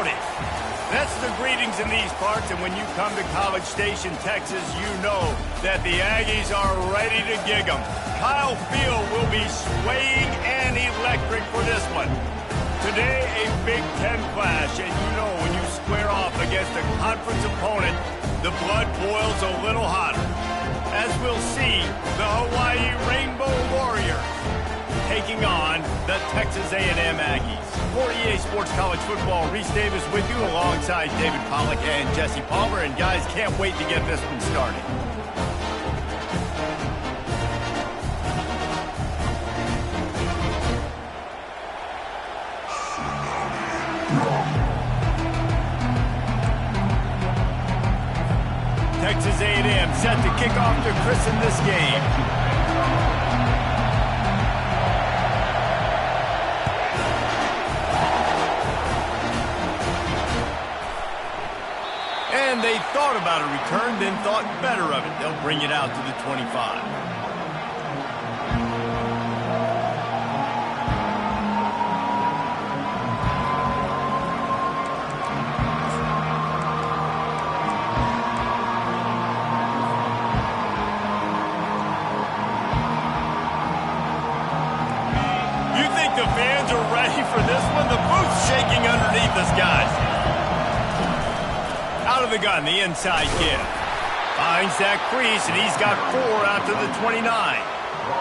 Howdy. That's the greetings in these parts, and when you come to College Station, Texas, you know that the Aggies are ready to gig 'em. Kyle Field will be swaying and electric for this one. Today, a Big Ten clash, and you know when you square off against a conference opponent, the blood boils a little hotter. As we'll see, the Hawaii Rainbow Warrior taking on the Texas A&M Aggies. For EA Sports College Football, Reese Davis with you alongside David Pollack and Jesse Palmer. And guys, can't wait to get this one started. Texas A&M set to kick off to christen this game. And they thought about a return, then thought better of it. They'll bring it out to the 25. You think the fans are ready for this one? The booth's shaking underneath us, guys. Out of the gun, the inside give. Finds that crease, and he's got 4 out to the 29.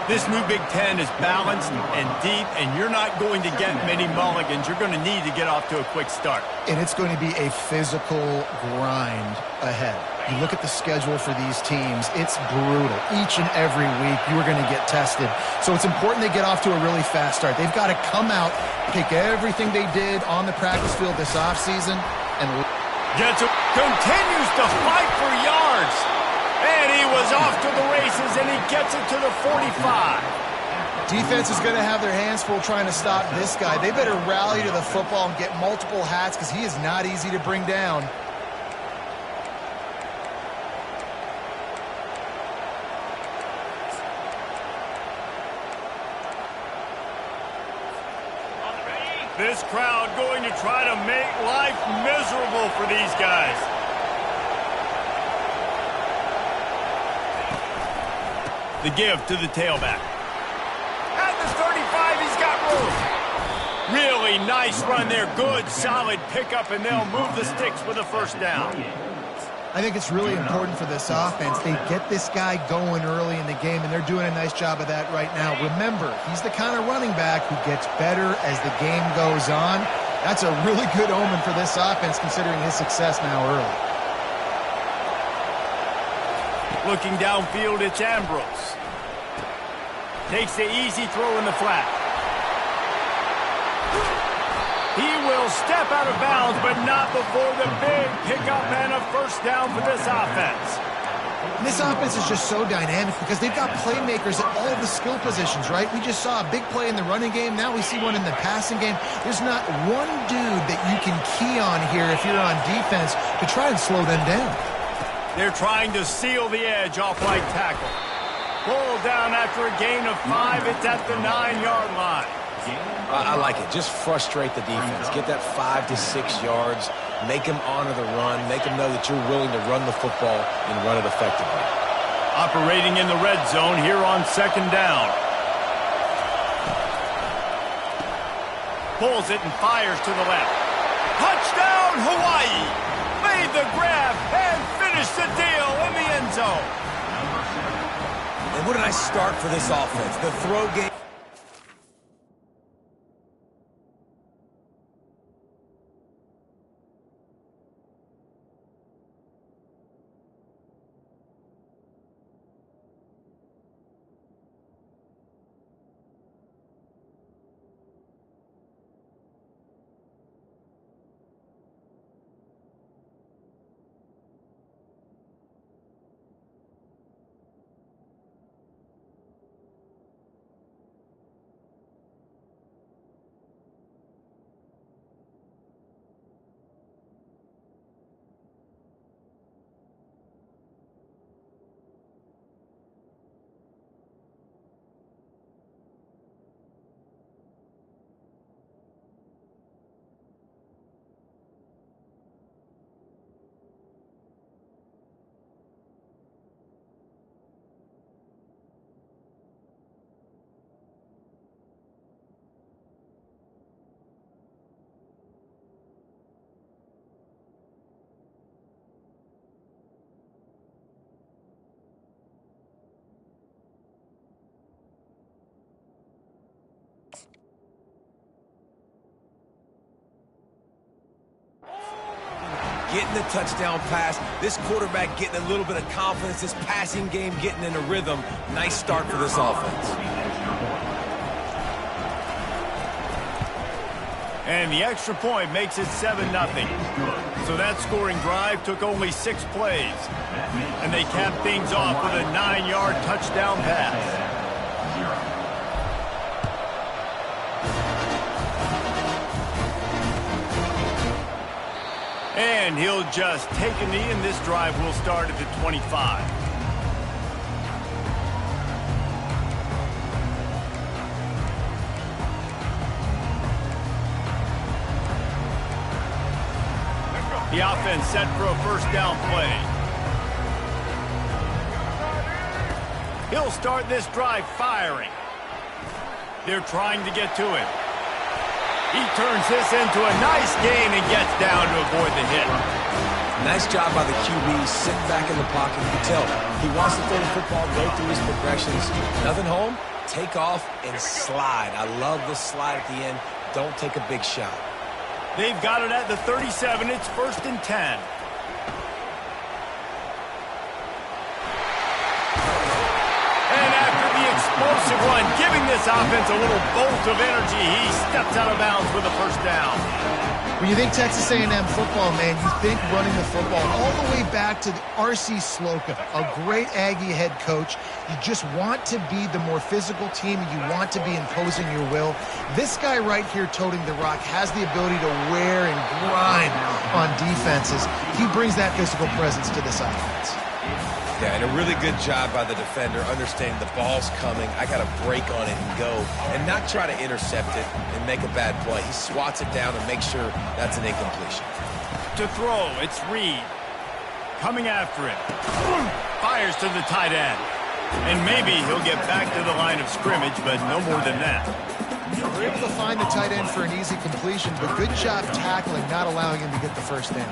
This new Big Ten is balanced and deep, and you're not going to get many mulligans. You're going to need to get off to a quick start. And it's going to be a physical grind ahead. You look at the schedule for these teams, it's brutal. Each and every week, you are going to get tested. So it's important they get off to a really fast start. They've got to come out, pick everything they did on the practice field this offseason, and continues to fight for yards. And he was off to the races, and he gets it to the 45. Defense is going to have their hands full trying to stop this guy. They better rally to the football and get multiple hats because he is not easy to bring down. This crowd going to try to make life miserable for these guys. The give to the tailback. At the 35, he's got room. Really nice run there. Good, solid pickup, and they'll move the sticks with a first down. I think it's really important for this offense. They get this guy going early in the game, and they're doing a nice job of that right now. Remember, he's the kind of running back who gets better as the game goes on. That's a really good omen for this offense, considering his success now early. Looking downfield, it's Ambrose. Takes the easy throw in the flat. He will step out of bounds, but not before the big pickup and a first down for this offense. And this offense is just so dynamic because they've got playmakers at all of the skill positions, right? We just saw a big play in the running game. Now we see one in the passing game. There's not one dude that you can key on here if you're on defense to try and slow them down. They're trying to seal the edge off right tackle. Pulled down after a gain of 5. It's at the 9-yard line. I like it. Just frustrate the defense. Get that 5 to 6 yards. Make them honor the run. Make them know that you're willing to run the football and run it effectively. Operating in the red zone here on second down. Pulls it and fires to the left. Touchdown, Hawaii! Made the grab and finished the deal in the end zone. And what a nice start for this offense. The throw game. getting the touchdown pass. This quarterback getting a little bit of confidence. This passing game getting in a rhythm. Nice start for this offense. And the extra point makes it 7-0. So that scoring drive took only 6 plays. And they capped things off with a 9-yard touchdown pass. And he'll just take a knee, and this drive will start at the 25. The offense set for a first down play. He'll start this drive firing. They're trying to get to it. He turns this into a nice gain and gets down to avoid the hit. Nice job by the QB, sitting back in the pocket. You can tell he wants to throw the football, go through his progressions. Nothing home, take off, and slide. I love the slide at the end. Don't take a big shot. They've got it at the 37. It's 1st and 10. And after the explosive run, giving this offense a little bolt of energy, he steps out of bounds with a first down. When you think Texas A&M football, man, you think running the football all the way back to R.C. Slocum, a great Aggie head coach. You just want to be the more physical team, and you want to be imposing your will. This guy right here toting the rock has the ability to wear and grind on defenses. He brings that physical presence to this offense. Yeah, and a really good job by the defender, understanding the ball's coming. I got to break on it and go, and not try to intercept it and make a bad play. He swats it down and makes sure that's an incompletion. To throw, it's Reed. Coming after it. Fires to the tight end. And maybe he'll get back to the line of scrimmage, but no more than that. We're able to find the tight end for an easy completion, but good job tackling, not allowing him to get the first down.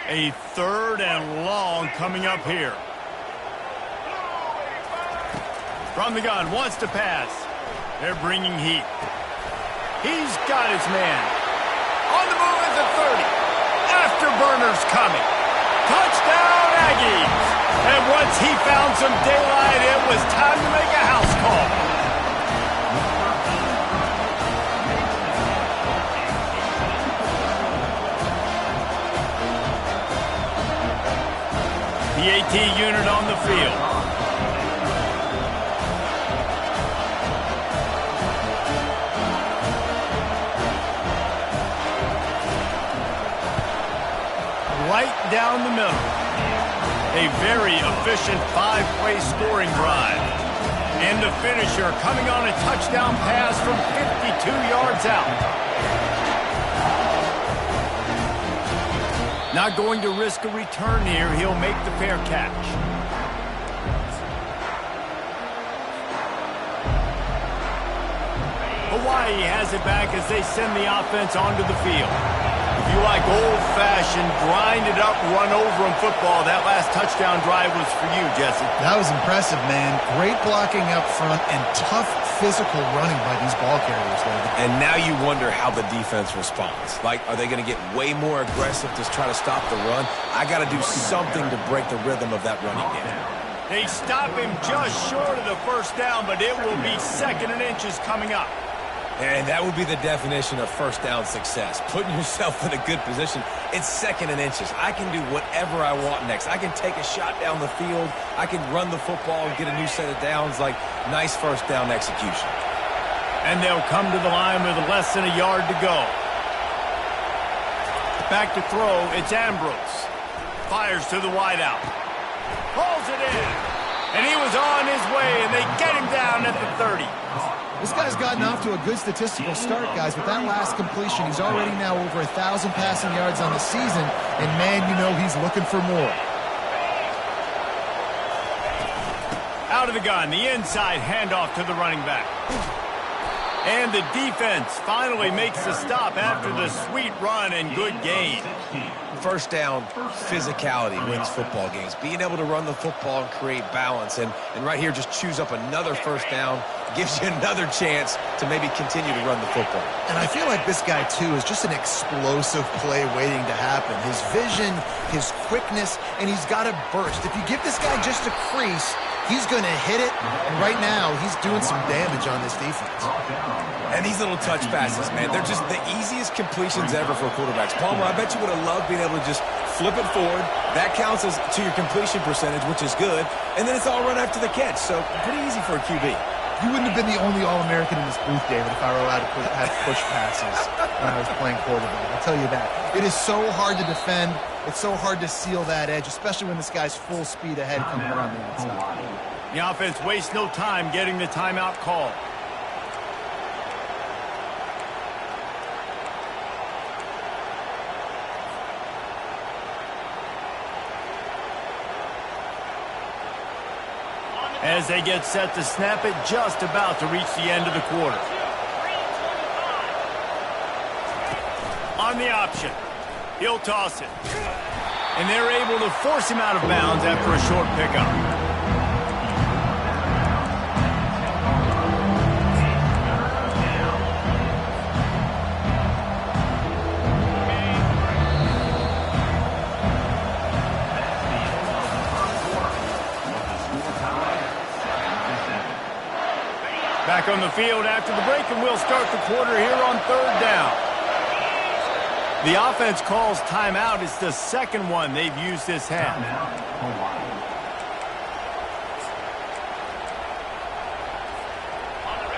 A 3rd and long coming up here. From the gun, wants to pass. They're bringing heat. He's got his man. On the move at the 30. Afterburners coming. Touchdown, Aggies. And once he found some daylight, it was time to make a house call. The AT unit on the field. Right down the middle. A very efficient 5-play scoring drive. And the finisher coming on a touchdown pass from 52 yards out. Not going to risk a return here. He'll make the fair catch. Hawaii has it back as they send the offense onto the field. If you like old-fashioned, grind-it-up, run-over-'em football, that last touchdown drive was for you, Jesse. That was impressive, man. Great blocking up front and tough physical running by these ball carriers, David. And now you wonder how the defense responds. Like, are they going to get way more aggressive to try to stop the run? I got to do something to break the rhythm of that running game. They stop him just short of the first down, but it will be 2nd and inches coming up. And that would be the definition of first down success. Putting yourself in a good position. It's 2nd and inches. I can do whatever I want next. I can take a shot down the field. I can run the football and get a new set of downs. Like, nice first down execution. And they'll come to the line with less than a yard to go. Back to throw, it's Ambrose. Fires to the wideout. Pulls it in. And he was on his way, and they get him down at the 30. This guy's gotten off to a good statistical start, guys. With that last completion, he's already now over 1,000 passing yards on the season. And, man, you know he's looking for more. Out of the gun, the inside handoff to the running back. And the defense finally makes the stop after the sweet run and good gain. first down physicality wins football games. Being able to run the football and create balance. And right here, just choose up another first down, gives you another chance to maybe continue to run the football. And I feel like this guy, too, is just an explosive play waiting to happen. His vision, his quickness, and he's got a burst. If you give this guy just a crease, he's going to hit it. And right now, he's doing some damage on this defense. And these little touch passes, man, they're just the easiest completions ever for quarterbacks. Palmer, I bet you would have loved being able to just flip it forward. That counts as to your completion percentage, which is good. And then it's all run after the catch. So pretty easy for a QB. You wouldn't have been the only All-American in this booth, David, if I were allowed to have push passes when I was playing quarterback. I'll tell you that. It is so hard to defend. It's so hard to seal that edge, especially when this guy's full speed ahead coming around the outside. The offense wastes no time getting the timeout call. As they get set to snap it, just about to reach the end of the quarter. On the option, he'll toss it. And they're able to force him out of bounds after a short pickup. Back on the field after the break, and we'll start the quarter here on third down. The offense calls timeout. It's the second one they've used this half.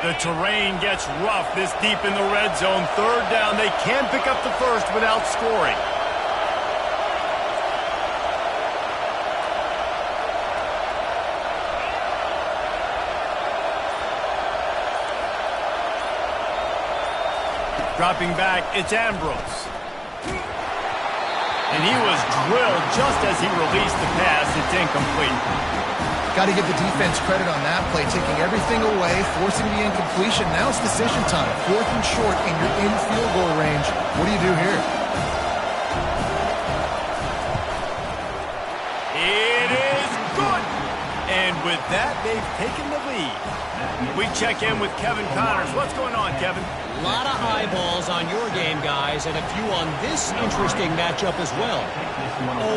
The terrain gets rough this deep in the red zone. Third down, they can pick up the first without scoring. Dropping back, it's Ambrose. And he was drilled just as he released the pass. It's incomplete. Got to give the defense credit on that play, taking everything away, forcing the incompletion. Now it's decision time. 4th and short, and you're in field goal range. What do you do here? It is good. And with that, they've taken the lead. We check in with Kevin Connors. What's going on, Kevin? A lot of eyeballs on your game, guys, and a few on this interesting matchup as well.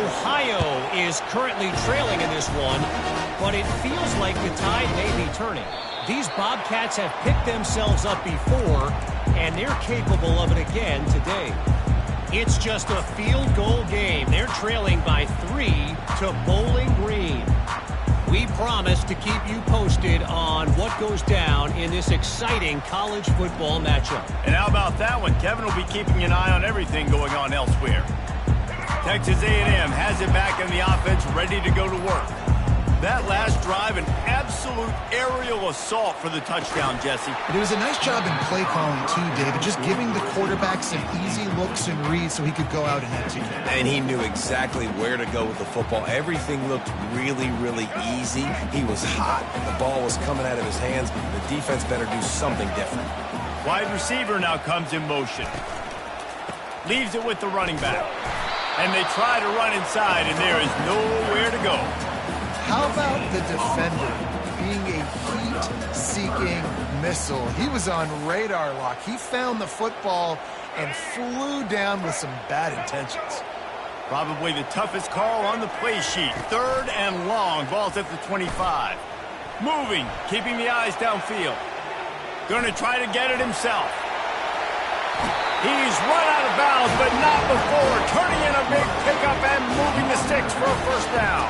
Ohio is currently trailing in this one, but it feels like the tide may be turning. These Bobcats have picked themselves up before, and they're capable of it again today. It's just a field goal game. They're trailing by 3 to Bowling Green. We promise to keep you posted on what goes down in this exciting college football matchup. And how about that one? Kevin will be keeping an eye on everything going on elsewhere. Texas A&M has it back in the offense, ready to go to work. That last drive, an absolute aerial assault for the touchdown, Jesse. And it was a nice job in play calling, too, David, just giving the quarterback some easy looks and reads so he could go out and execute. And he knew exactly where to go with the football. Everything looked really, really easy. He was hot. The ball was coming out of his hands. The defense better do something different. Wide receiver now comes in motion. Leaves it with the running back. And they try to run inside, and there is nowhere to go. How about the defender being a heat-seeking missile? He was on radar lock. He found the football and flew down with some bad intentions. Probably the toughest call on the play sheet. 3rd and long. Ball's at the 25. Moving, keeping the eyes downfield. Going to try to get it himself. He's run out of bounds, but not before. Turning in a big pickup and moving the sticks for a first down.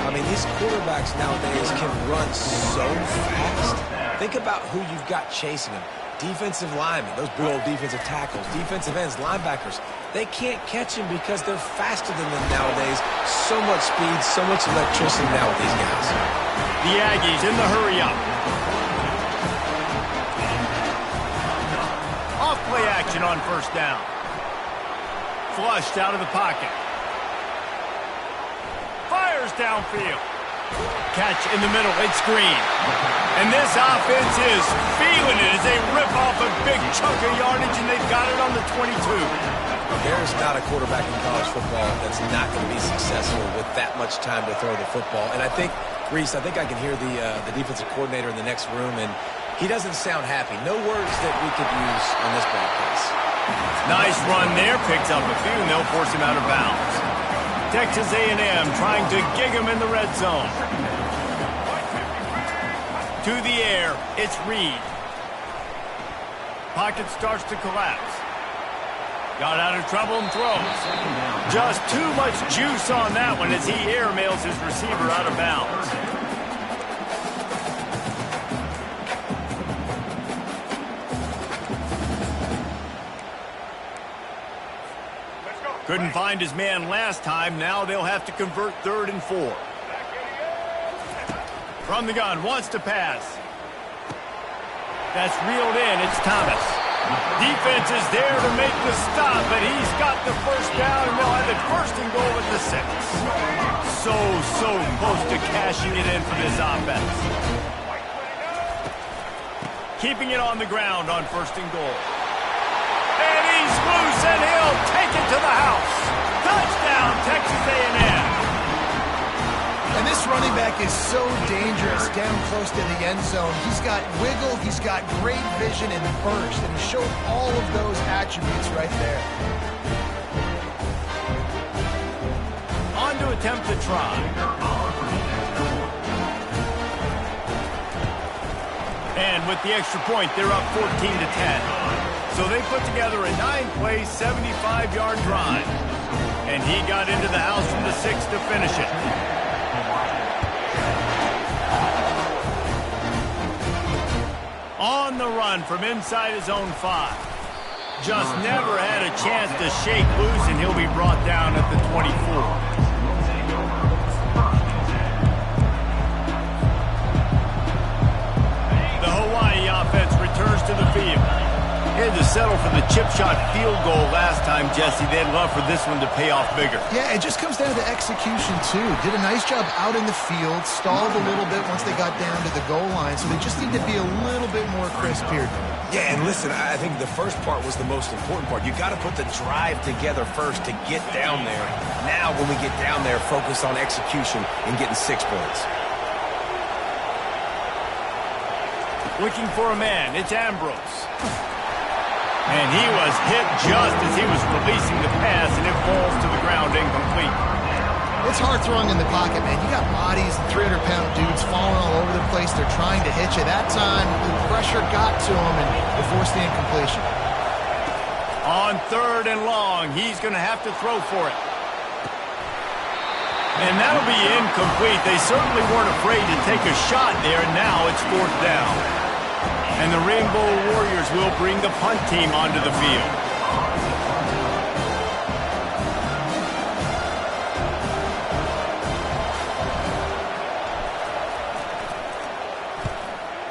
I mean, these quarterbacks nowadays can run so fast. Think about who you've got chasing them. Defensive linemen, those big old defensive tackles, defensive ends, linebackers. They can't catch him because they're faster than them nowadays. So much speed, so much electricity now with these guys. The Aggies in the hurry-up. Off-play action on first down. Flushed out of the pocket. Fires downfield. Catch in the middle. It's Green. And this offense is feeling it as they rip off a big chunk of yardage, and they've got it on the 22. There's not a quarterback in college football that's not going to be successful with that much time to throw the football. And I think, Reese, I think I can hear the defensive coordinator in the next room, and he doesn't sound happy. No words that we could use on this broadcast. Nice run there. Picks up a few, and they'll force him out of bounds. Texas A&M trying to gig him in the red zone. To the air, it's Reed. Pocket starts to collapse. Got out of trouble and throws. Just too much juice on that one as he airmails his receiver out of bounds. Couldn't find his man last time. Now they'll have to convert 3rd and 4. From the gun, wants to pass. That's reeled in. It's Thomas. Defense is there to make the stop, but he's got the first down, and they'll have it 1st and goal at the 6. So close to cashing it in for this offense. Keeping it on the ground on 1st and goal. And he's loose, and he'll take it to the house. Touchdown, Texas A&M. And this running back is so dangerous down close to the end zone. He's got wiggle, he's got great vision and burst, and he showed all of those attributes right there. On to attempt to try. And with the extra point, they're up 14-10. So they put together a 9-play, 75-yard drive. And he got into the house from the 6 to finish it. On the run from inside his own 5. Just never had a chance to shake loose, and he'll be brought down at the 24. The Hawaii offense returns to the field. He had to settle for the chip shot field goal last time, Jesse. They'd love for this one to pay off bigger. Yeah, it just comes down to execution, too. Did a nice job out in the field, stalled a little bit once they got down to the goal line, so they just need to be a little bit more crisp here. Yeah, and listen, I think the first part was the most important part. You got to put the drive together first to get down there. Now, when we get down there, focus on execution and getting 6 points. Looking for a man. It's Ambrose. And he was hit just as he was releasing the pass, and it falls to the ground incomplete. It's hard throwing in the pocket, man. You got bodies and 300-pound dudes falling all over the place. They're trying to hit you. That time, the pressure got to him, and it forced the incompletion. On 3rd and long, he's going to have to throw for it. And that'll be incomplete. They certainly weren't afraid to take a shot there. Now it's 4th down. And the Rainbow Warriors will bring the punt team onto the field.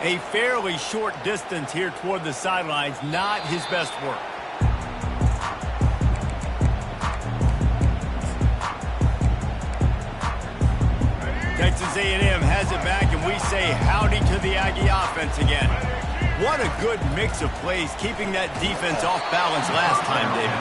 A fairly short distance here toward the sidelines, not his best work. Texas A&M has it back, and we say howdy to the Aggie offense again. What a good mix of plays, keeping that defense off balance last time, David.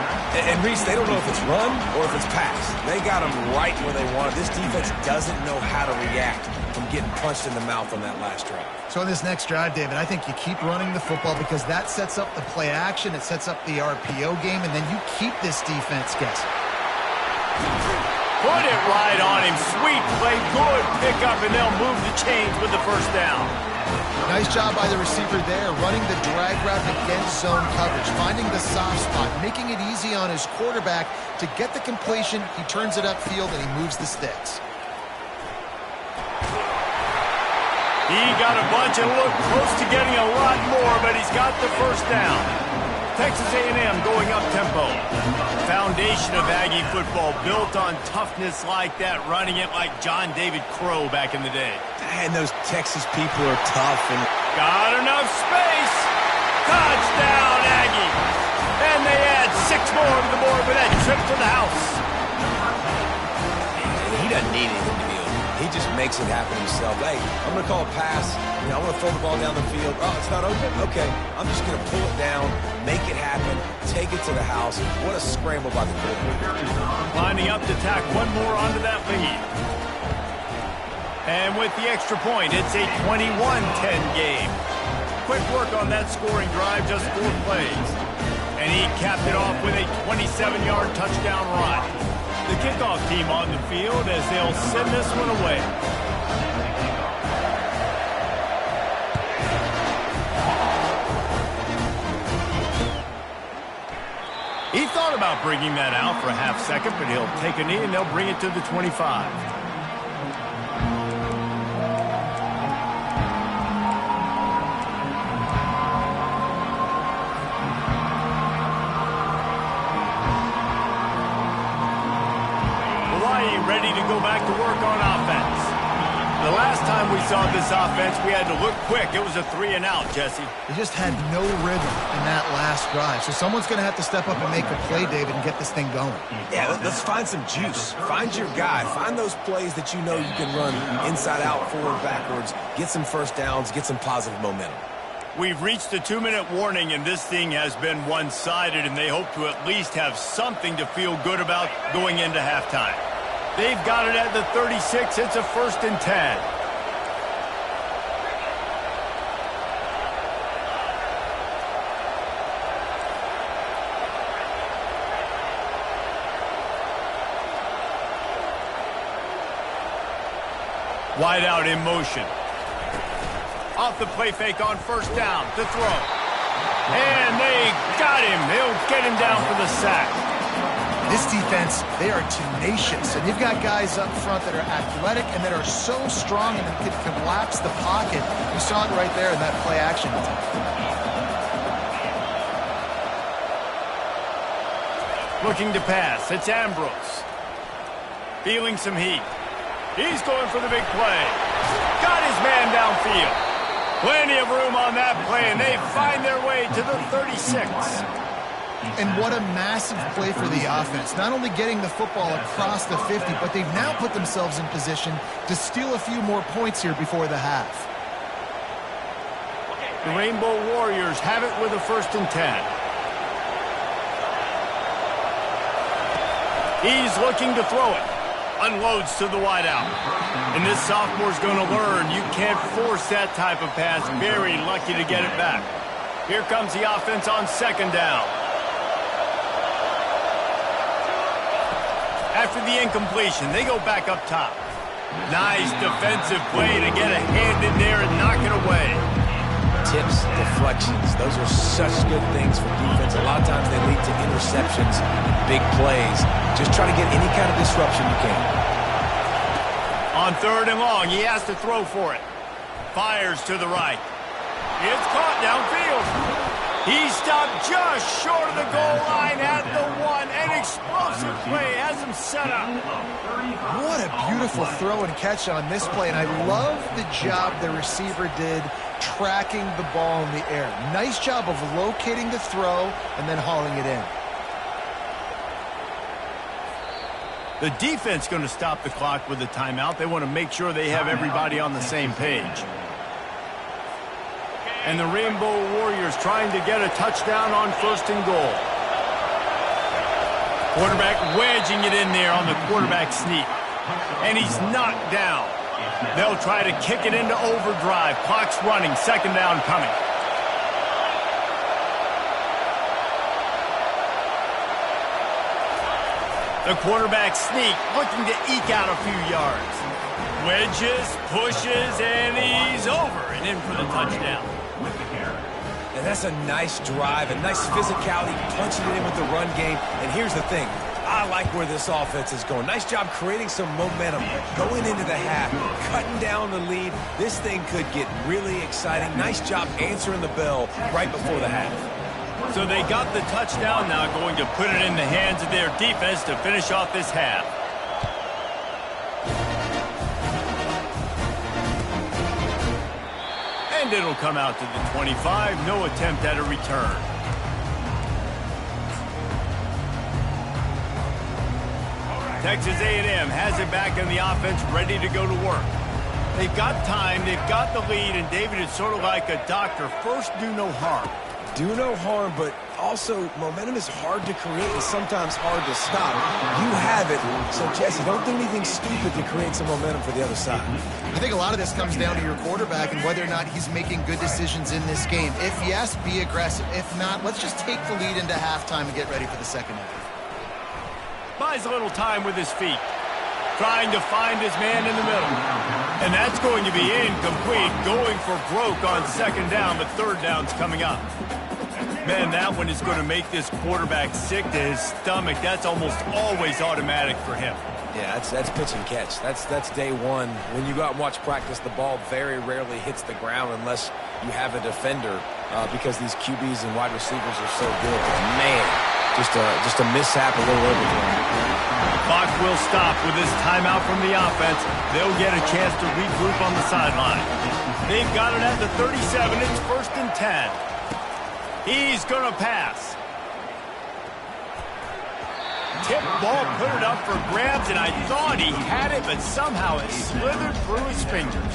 And Reese, they don't know if it's run or if it's pass. They got them right where they wanted. This defense doesn't know how to react from getting punched in the mouth on that last drive. So on this next drive, David, I think you keep running the football because that sets up the play action, it sets up the RPO game, and then you keep this defense guessing. Put it right on him. Sweet play, good pickup, and they'll move the chains with the 1st down. Nice job by the receiver there, running the drag route against zone coverage, finding the soft spot, making it easy on his quarterback to get the completion. He turns it upfield, and he moves the sticks. He got a bunch and looked close to getting a lot more, but he's got the 1st down. Texas A&M going up tempo. Foundation of Aggie football built on toughness like that, running it like John David Crow back in the day. And those Texas people are tough. And got enough space. Touchdown, Aggie. And they add 6 more to the board with that trip to the house. he doesn't need anything to be open. He just makes it happen himself. Hey, I'm going to call a pass. I'm going to throw the ball down the field. Oh, it's not open? Okay. I'm just going to pull it down, make it happen, take it to the house. What a scramble by the quarterback. Lining up to tack one more onto that lead. And with the extra point, it's a 21-10 game. Quick work on that scoring drive, just 4 plays. And he capped it off with a 27-yard touchdown run. The kickoff team on the field as they'll send this one away. He thought about bringing that out for a half second, but he'll take a knee and they'll bring it to the 25. Ready to go back to work on offense. The last time we saw this offense, we had to look quick. It was a 3-and-out, Jesse. They just had no rhythm in that last drive. So someone's going to have to step up and make a play, David, and get this thing going. Yeah, let's find some juice. Find your guy. Find those plays that you know you can run inside out, forward, backwards, get some first downs, get some positive momentum. We've reached the 2-minute warning, and this thing has been one-sided, and they hope to at least have something to feel good about going into halftime. They've got it at the 36. It's a 1st and 10. Wide out in motion. Off the play fake on 1st down to throw. And they got him. They'll get him down for the sack. This defense, they are tenacious, and you've got guys up front that are athletic and that are so strong and can collapse the pocket. You saw it right there in that play action. Looking to pass. It's Ambrose. Feeling some heat. He's going for the big play. Got his man downfield. Plenty of room on that play, and they find their way to the 36. And what a massive play for the offense. Not only getting the football across the 50, but they've now put themselves in position to steal a few more points here before the half. The Rainbow Warriors have it with a 1st and 10. He's looking to throw it. Unloads to the wideout. And this sophomore's going to learn you can't force that type of pass. Very lucky to get it back. Here comes the offense on 2nd down. After the incompletion, they go back up top. Nice defensive play to get a hand in there and knock it away. Tips, deflections, those are such good things for defense. A lot of times they lead to interceptions, big plays. Just try to get any kind of disruption you can. On 3rd and long, he has to throw for it. Fires to the right. It's caught downfield. He stopped just short of the goal line at the 1. An explosive play has him set up. What a beautiful throw and catch on this play. And I love the job the receiver did tracking the ball in the air. Nice job of locating the throw and then hauling it in. The defense going to stop the clock with a timeout. They want to make sure they have everybody on the same page. And the Rainbow Warriors trying to get a touchdown on 1st and goal. Quarterback wedging it in there on the quarterback sneak. And he's knocked down. They'll try to kick it into overdrive. Clock's running. 2nd down coming. The quarterback sneak looking to eke out a few yards. Wedges, pushes, and he's over and in for the touchdown. And that's a nice drive, a nice physicality, punching it in with the run game. And here's the thing. I like where this offense is going. Nice job creating some momentum, going into the half, cutting down the lead. This thing could get really exciting. Nice job answering the bell right before the half. So they got the touchdown, now going to put it in the hands of their defense to finish off this half. And it'll come out to the 25. No attempt at a return. Texas A&M has it back in the offense, ready to go to work. They've got time, they've got the lead, and David, it's sort of like a doctor. First, do no harm. Do no harm, but also momentum is hard to create and sometimes hard to stop. You have it, so Jesse, don't do anything stupid to create some momentum for the other side. I think a lot of this comes down to your quarterback and whether or not he's making good decisions in this game. If yes, be aggressive. If not, let's just take the lead into halftime and get ready for the second half. Buys a little time with his feet, trying to find his man in the middle. And that's going to be incomplete, going for broke on second down, but third down's coming up. Man, that one is going to make this quarterback sick to his stomach. That's almost always automatic for him. Yeah, that's pitch and catch. That's day one. When you go out and watch practice, the ball very rarely hits the ground unless you have a defender because these QBs and wide receivers are so good. Man, just a mishap, a little overthrown. Clock will stop with this timeout from the offense. They'll get a chance to regroup on the sideline. They've got it at the 37. It's 1st and 10. He's going to pass. Tip ball, put it up for grabs, and I thought he had it, but somehow it slithered through his fingers.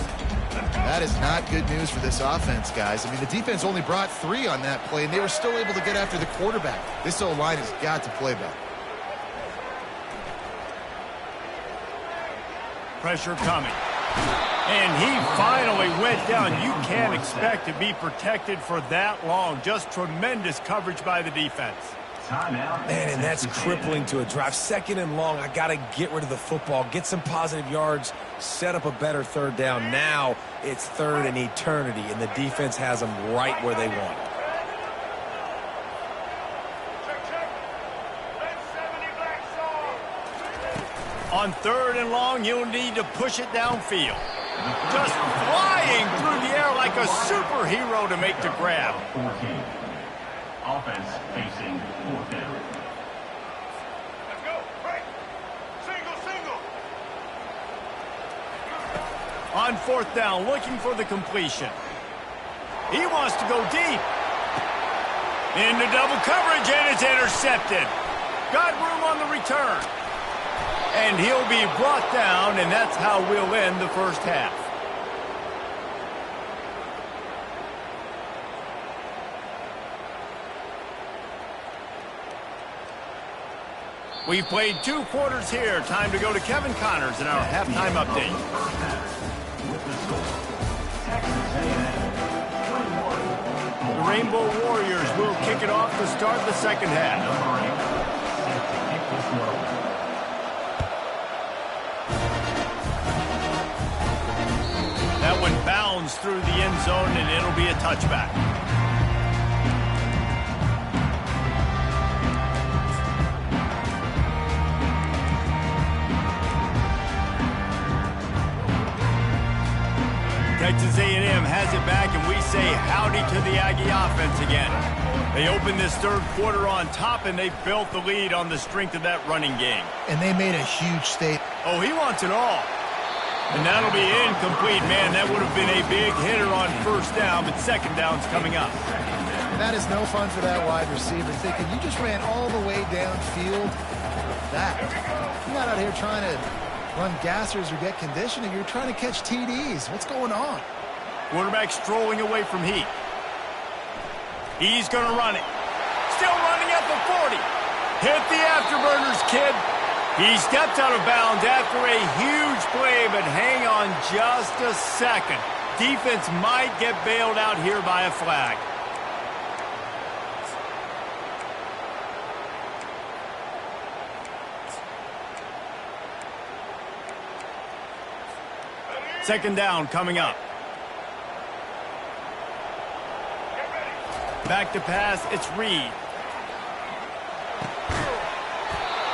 That is not good news for this offense, guys. I mean, the defense only brought 3 on that play, and they were still able to get after the quarterback. This O-line has got to play better. Pressure coming. And he finally went down. You can't expect to be protected for that long. Just tremendous coverage by the defense. Man, and that's crippling to a drive. 2nd and long, I got to get rid of the football, get some positive yards, set up a better third down. Now it's 3rd and eternity, and the defense has them right where they want it. On 3rd and long, you'll need to push it downfield. Just flying through the air like a superhero to make the grab. Offense facing 4th down. Let's go. Break. Single. On 4th down, looking for the completion. He wants to go deep. Into double coverage, and it's intercepted. Got room on the return. And he'll be brought down, and that's how we'll end the first half. We've played 2 quarters here. Time to go to Kevin Connors in our halftime update. The Rainbow Warriors will kick it off to start the second half. That one bounds through the end zone, and it'll be a touchback. Texas A&M has it back, and we say howdy to the Aggie offense again. They opened this third quarter on top, and they built the lead on the strength of that running game. And they made a huge statement. Oh, he wants it all. And that'll be incomplete. Man, that would have been a big hitter on first down, but second down's coming up. That is no fun for that wide receiver, thinking you just ran all the way downfield. You're not out here trying to run gassers or get conditioning. You're trying to catch TDs. What's going on? Quarterback strolling away from heat. He's going to run it. Still running at the 40. Hit the afterburners, kid. He stepped out of bounds after a huge play, but hang on just a second. Defense might get bailed out here by a flag. Second down coming up. Back to pass, it's Reed.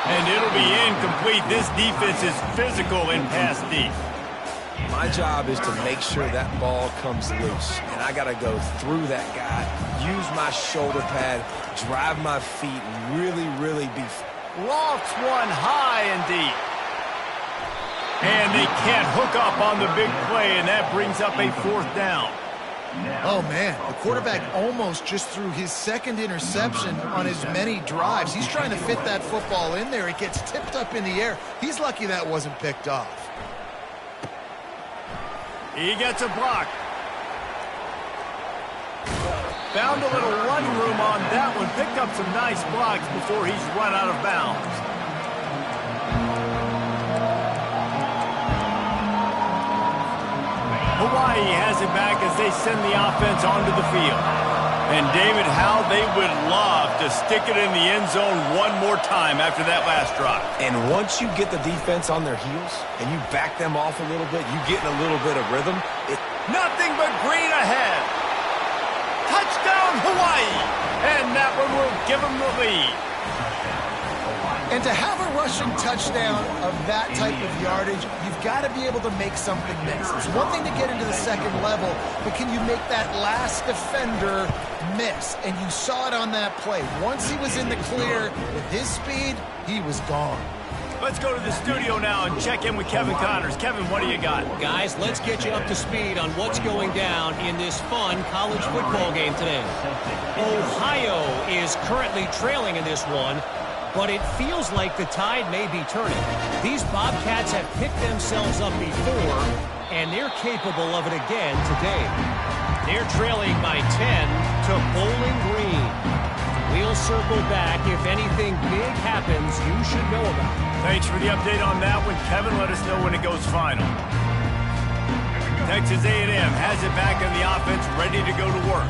And it'll be incomplete. This defense is physical in pass deep. My job is to make sure that ball comes loose. And I got to go through that guy, use my shoulder pad, drive my feet, and really be... Lofts one high and deep. And they can't hook up on the big play, and that brings up a 4th down. Oh, man, the quarterback almost just threw his second interception on as many drives. He's trying to fit that football in there. It gets tipped up in the air. He's lucky that wasn't picked off. He gets a block. Found a little run room on that one. Picked up some nice blocks before he's run out of bounds. Hawaii has it back as they send the offense onto the field. And David, how they would love to stick it in the end zone one more time after that last drive. And once you get the defense on their heels and you back them off a little bit, you get in a little bit of rhythm. Nothing but green ahead. Touchdown, Hawaii. And that one will give them the lead. And to have a rushing touchdown of that type of yardage, you've got to be able to make something miss. It's one thing to get into the second level, but can you make that last defender miss? And you saw it on that play. Once he was in the clear with his speed, he was gone. Let's go to the studio now and check in with Kevin Connors. Kevin, what do you got? Guys, let's get you up to speed on what's going down in this fun college football game today. Ohio is currently trailing in this one, but it feels like the tide may be turning. These Bobcats have picked themselves up before, and they're capable of it again today. They're trailing by 10 to Bowling Green. We'll circle back if anything big happens you should know about. Thanks for the update on that one, Kevin. Let us know when it goes final. Texas A&M has it back in the offense, ready to go to work.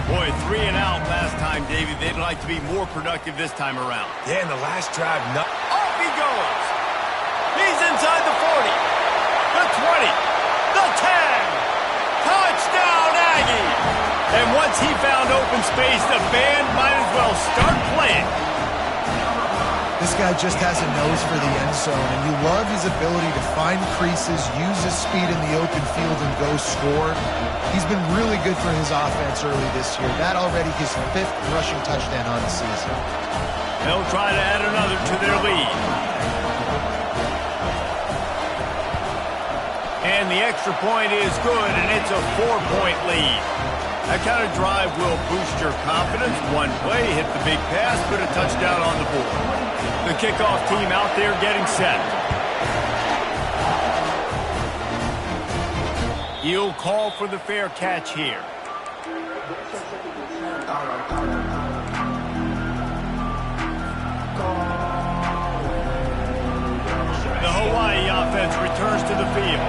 Boy, 3 and out last time, Davey. They'd like to be more productive this time around. Yeah, in the last drive, off he goes. He's inside the 40, the 20, the 10. Touchdown, Aggie. And once he found open space, the band might as well start playing. This guy just has a nose for the end zone, and you love his ability to find creases, use his speed in the open field, and go score. He's been really good for his offense early this year. That already his 5th rushing touchdown on the season. They'll try to add another to their lead. And the extra point is good, and it's a 4-point lead. That kind of drive will boost your confidence. One play, hit the big pass, put a touchdown on the board. The kickoff team out there getting set. He'll call for the fair catch here. The Hawaii offense returns to the field.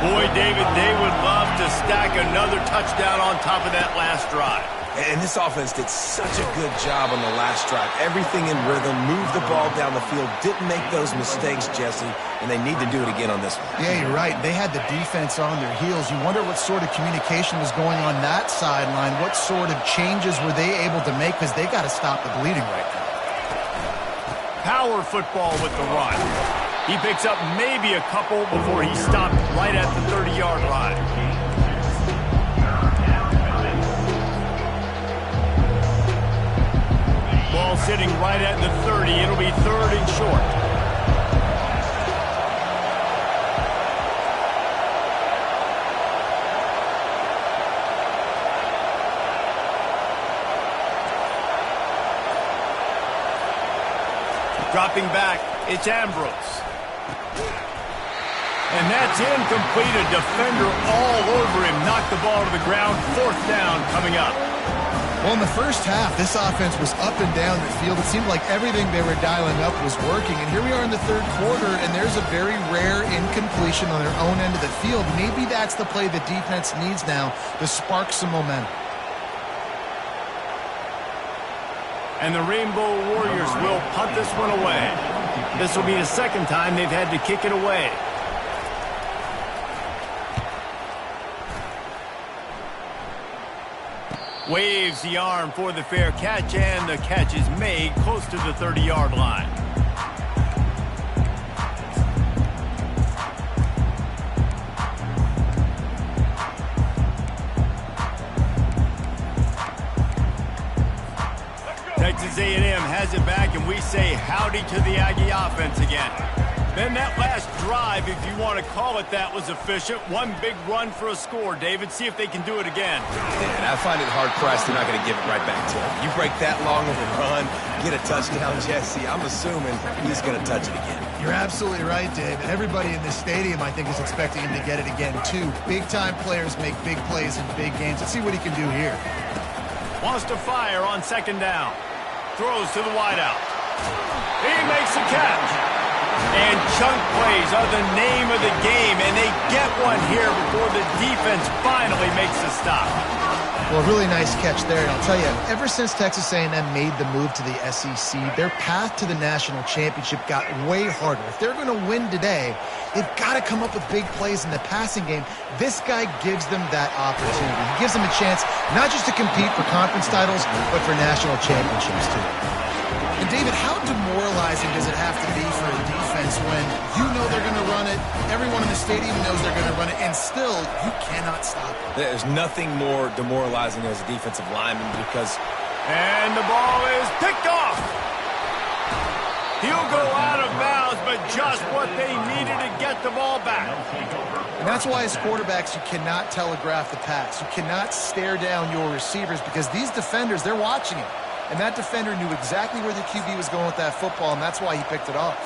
Boy, David, they would love to stack another touchdown on top of that last drive. And this offense did such a good job on the last drive. Everything in rhythm, moved the ball down the field, didn't make those mistakes, Jesse, and they need to do it again on this one. Yeah, you're right. They had the defense on their heels. You wonder what sort of communication was going on that sideline. What sort of changes were they able to make, because they got to stop the bleeding right now. Power football with the run. He picks up maybe a couple before he stopped right at the 30-yard line. Ball sitting right at the 30. It'll be 3rd and short. Dropping back, it's Ambrose. And that's incomplete. A defender all over him. Knocked the ball to the ground. 4th down coming up. Well, in the first half, this offense was up and down the field. It seemed like everything they were dialing up was working. And here we are in the 3rd quarter, and there's a very rare incompletion on their own end of the field. Maybe that's the play the defense needs now to spark some momentum. And the Rainbow Warriors will punt this one away. This will be the 2nd time they've had to kick it away. Waves the arm for the fair catch, and the catch is made close to the 30-yard line. Texas A&M has it back, and we say howdy to the Aggie offense again. Then that last drive, if you want to call it that, was efficient. One big run for a score, David. See if they can do it again. And I find it hard-pressed they're not going to give it right back to him. You break that long of a run, get a touchdown, Jesse, I'm assuming he's going to touch it again. You're absolutely right, Dave. And everybody in this stadium, I think, is expecting him to get it again, too. Big-time players make big plays in big games. Let's see what he can do here. Wants to fire on second down. Throws to the wideout. He makes the catch. And chunk plays are the name of the game, and they get one here before the defense finally makes a stop. Well, a really nice catch there, and I'll tell you, ever since Texas A&M made the move to the SEC, their path to the national championship got way harder. If they're going to win today, they've got to come up with big plays in the passing game. This guy gives them that opportunity. He gives them a chance not just to compete for conference titles, but for national championships, too. And, David, how demoralizing does it have to be for a defense when you know they're going to run it, everyone in the stadium knows they're going to run it, and still you cannot stop it? There's nothing more demoralizing as a defensive lineman because... And the ball is picked off. He'll go out of bounds, but just what they needed to get the ball back. And that's why as quarterbacks you cannot telegraph the pass. You cannot stare down your receivers because these defenders, they're watching it. And that defender knew exactly where the QB was going with that football, and that's why he picked it off.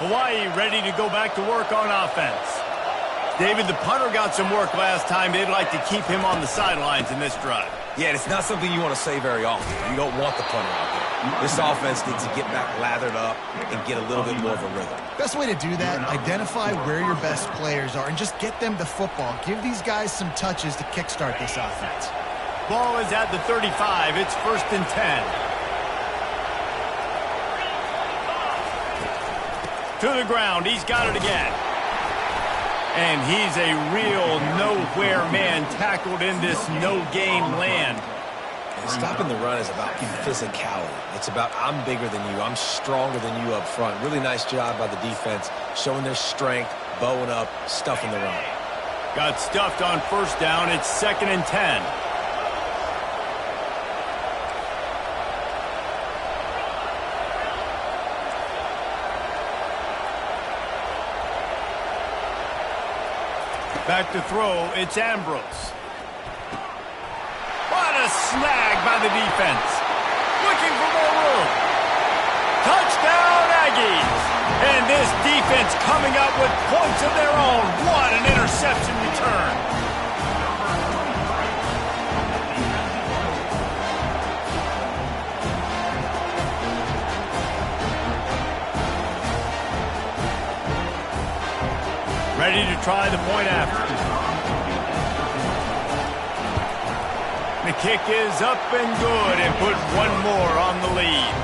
Hawaii ready to go back to work on offense. David, the punter got some work last time. They'd like to keep him on the sidelines in this drive. Yeah, it's not something you want to say very often. You don't want the punter out there. This offense needs to get back lathered up and get a little bit more of a rhythm. Best way to do that, identify where your best players are and just get them the football. Give these guys some touches to kickstart this offense. Ball is at the 35. It's 1st and 10. To the ground. He's got it again. And he's a real nowhere man tackled in this no-gain land. Stopping the run is about physicality. It's about I'm bigger than you. I'm stronger than you up front. Really nice job by the defense, showing their strength, bowing up, stuffing the run. Got stuffed on 1st down. It's 2nd and 10. Back to throw, it's Ambrose. What a snag by the defense. Looking for more room. Touchdown, Aggies. And this defense coming up with points of their own. What an interception return. Ready to try the point after. The kick is up and good and put one more on the lead.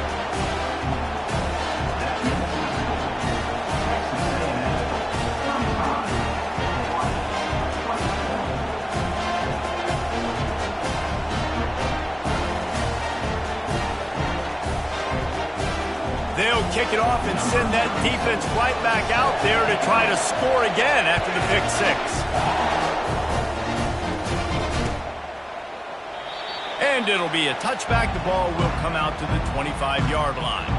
They'll kick it off and send that defense right back out there to try to score again after the pick 6. And it'll be a touchback. The ball will come out to the 25-yard line.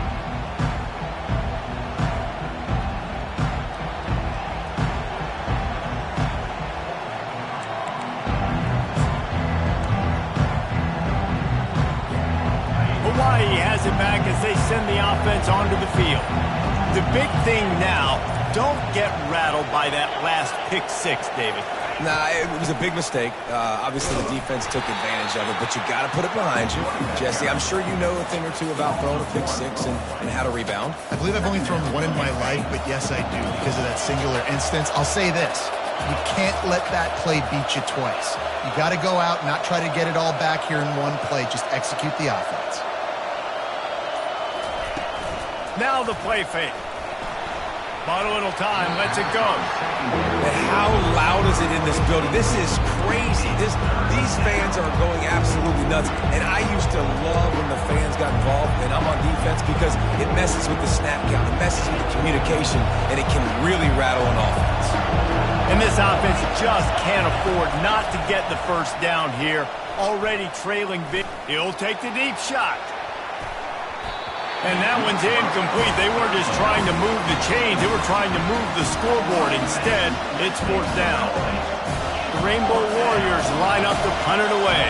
Hawaii has it back as they send the offense onto the field. The big thing now, don't get rattled by that last pick 6, David. Nah, it was a big mistake. Obviously, the defense took advantage of it, but you got to put it behind you. Jesse, I'm sure you know a thing or two about throwing a pick 6 and how to rebound. I believe I've only thrown one in my life, but yes, I do because of that singular instance. I'll say this. You can't let that play beat you twice. You got to go out and not try to get it all back here in one play. Just execute the offense. Now the play fake. Bought a little time. Lets it go. And how loud is it in this building? This is crazy. These fans are going absolutely nuts. And I used to love when the fans got involved, and I'm on defense because it messes with the snap count. It messes with the communication, and it can really rattle an offense. And this offense just can't afford not to get the 1st down here. Already trailing big. He'll take the deep shot. And that one's incomplete. They weren't just trying to move the chains. They were trying to move the scoreboard. Instead, it's fourth down. The Rainbow Warriors line up to punt it away.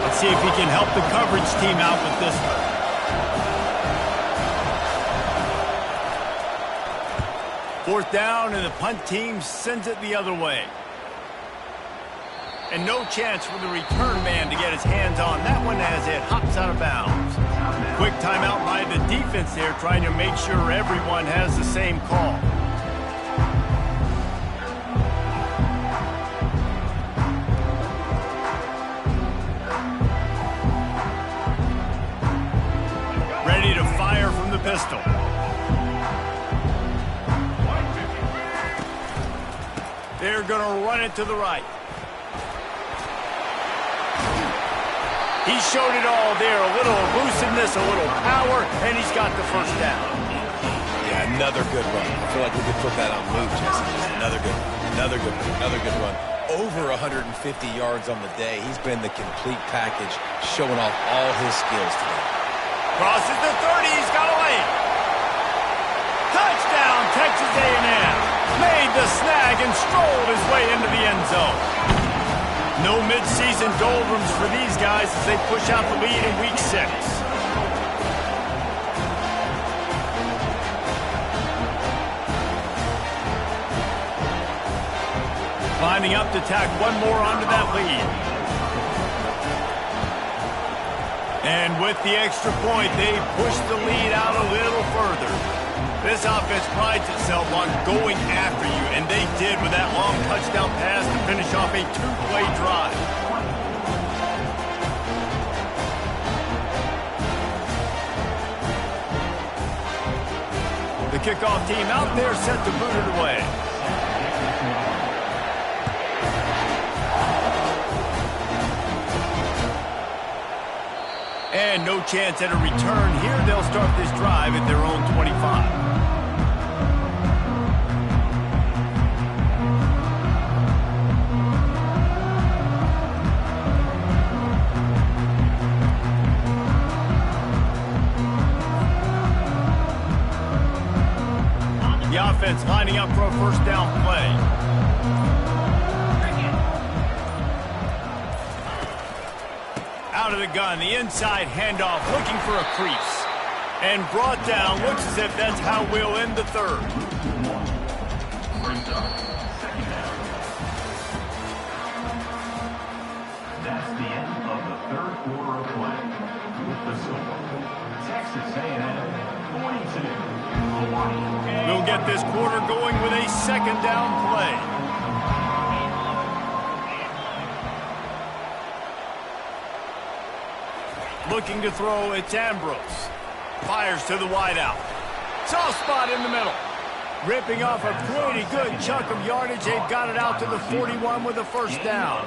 Let's see if he can help the coverage team out with this one. Fourth down, and the punt team sends it the other way. And no chance for the return man to get his hands on that one as it hops out of bounds. Quick timeout by the defense there, trying to make sure everyone has the same call. Ready to fire from the pistol. They're going to run it to the right. He showed it all there, a little elusiveness, a little power, and he's got the first down. Yeah, another good run. I feel like we could put that on loop, Jesse. Just another good run, another good run, another good run. Over 150 yards on the day. He's been the complete package, showing off all his skills today. Crosses the 30, he's got a lane. Touchdown, Texas A&M. Made the snag and strolled his way into the end zone. No midseason doldrums for these guys as they push out the lead in Week 6. Lining up to tack one more onto that lead. And with the extra point, they push the lead out a little further. This offense prides itself on going after you, and they did with that long touchdown pass to finish off a two-play drive. The kickoff team out there set to boot it away. And no chance at a return here. They'll start this drive at their own 25. The offense lining up for a first down play. Out of the gun, the inside handoff, looking for a crease. And brought down, looks as if that's how we'll end the third. That's the end of the third quarter of play. With the score, Texas A&M 42. We'll get this quarter going with a second down play. Looking to throw, it's Ambrose. Fires to the wideout. Soft spot in the middle. Ripping off a pretty good chunk of yardage. They've got it out to the 41 with a first down.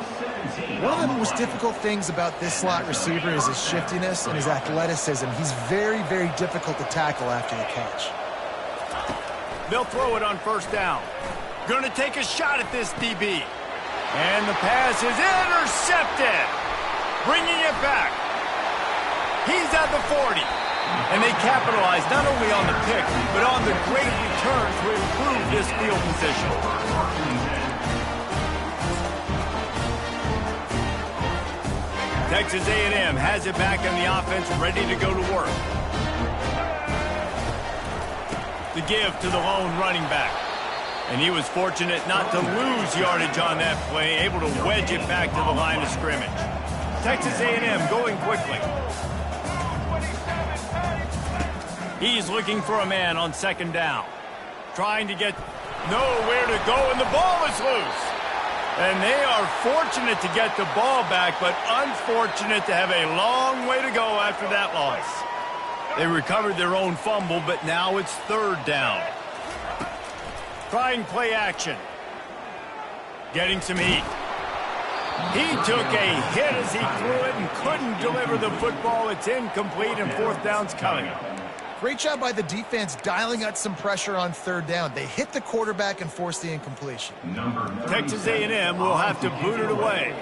One of the most difficult things about this slot receiver is his shiftiness and his athleticism. He's very, very difficult to tackle after the catch. They'll throw it on first down. Going to take a shot at this DB. And the pass is intercepted. Bringing it back. He's at the 40. And they capitalize not only on the pick, but on the great return to improve this field position. Texas A&M has it back in the offense, ready to go to work. The give to the lone running back. And he was fortunate not to lose yardage on that play, able to wedge it back to the line of scrimmage. Texas A&M going quickly. He's looking for a man on second down. Trying to get nowhere to go, and the ball is loose. And they are fortunate to get the ball back, but unfortunate to have a long way to go after that loss. They recovered their own fumble, but now it's third down. Trying play action. Getting some heat. He took a hit as he threw it and couldn't deliver the football. It's incomplete, and fourth down's coming. Great job by the defense dialing out some pressure on third down. They hit the quarterback and forced the incompletion. Texas A&M will have to boot it away.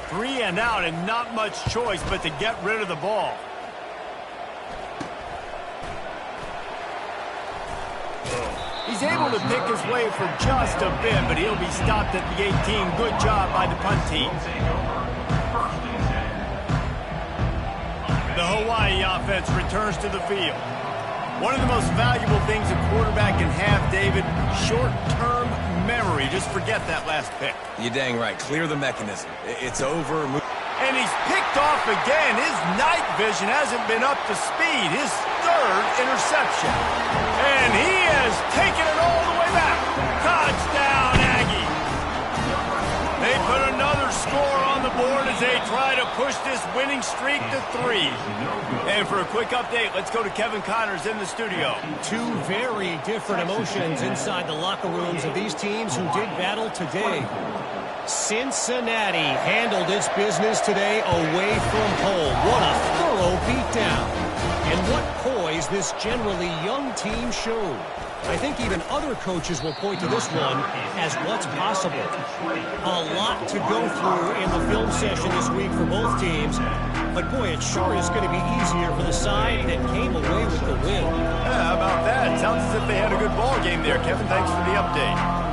3 and out and not much choice but to get rid of the ball. He's able to pick his way for just a bit, but he'll be stopped at the 18. Good job by the punt team. The Hawaii offense returns to the field. One of the most valuable things a quarterback can have, David, short-term memory. Just forget that last pick. You're dang right. Clear the mechanism. It's over. And he's picked off again. His night vision hasn't been up to speed. His third interception. And he has taken it all the way back. Touchdown, Aggie. They put another score on the board as they try to push this winning streak to 3. And for a quick update, let's go to Kevin Connors in the studio. Two very different emotions inside the locker rooms of these teams who did battle today. Cincinnati handled its business today away from home. What a thorough beatdown. And what poise this generally young team showed. I think even other coaches will point to this one as what's possible. A lot to go through in the film session this week for both teams. But boy, it sure is going to be easier for the side that came away with the win. Yeah, how about that? Sounds as if they had a good ball game there, Kevin. Thanks for the update.